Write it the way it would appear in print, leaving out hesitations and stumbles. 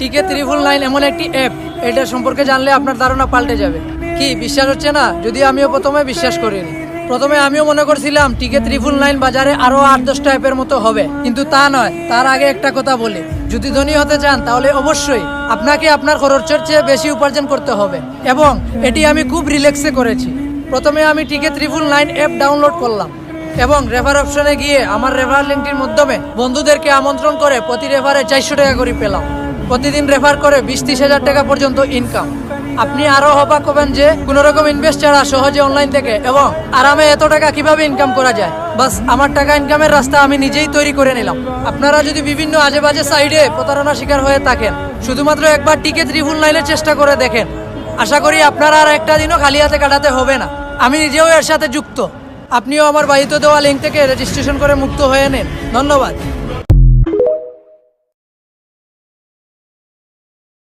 টিকে 999 এমন একটি অ্যাপ, এটা সম্পর্কে জানলে আপনার ধারণা পাল্টে যাবে। কি বিশ্বাস হচ্ছে না? যদি আমিও প্রথমে বিশ্বাস করিনি। প্রথমে আমিও মনে করছিলাম টিকে 999 বাজারে আরো 8-10টা অ্যাপের মতো হবে, কিন্তু তা নয়। তার আগে একটা কথা বলি, যদি ধনী হতে চান তাহলে অবশ্যই আপনাকে আপনার খরচের চেয়ে বেশি উপার্জন করতে হবে, এবং এটি আমি খুব রিল্যাক্সে করেছি। প্রথমে আমি টিকে 999 অ্যাপ ডাউনলোড করলাম এবং রেফার অপশনে গিয়ে আমার রেফার লিঙ্কটির মাধ্যমে বন্ধুদেরকে আমন্ত্রণ করে প্রতি রেফারে 400 টাকা করে পেলাম। প্রতিদিন রেফার করে 20-30 হাজার টাকা পর্যন্ত ইনকাম। আপনি আরো অবাক হবেন যে কোনো রকম ইনভেস্ট ছাড়া সহজে অনলাইন থেকে এবং আরামে এত টাকা কিভাবে ইনকাম করা যায়। বাস আমার টাকা ইনকামের রাস্তা আমি নিজেই তৈরি করে নিলাম। আপনারা যদি বিভিন্ন আজে বাজে সাইডে প্রতারণার শিকার হয়ে থাকেন, শুধুমাত্র একবার টিকে 999 এর চেষ্টা করে দেখেন। আশা করি আপনারা আর একটা দিনও খালি হাতে কাটাতে হবে না। আমি নিজেও এর সাথে যুক্ত। আপনিও আমার বাড়িতে দেওয়া লিঙ্ক থেকে রেজিস্ট্রেশন করে মুক্ত হয়ে নেন। ধন্যবাদ।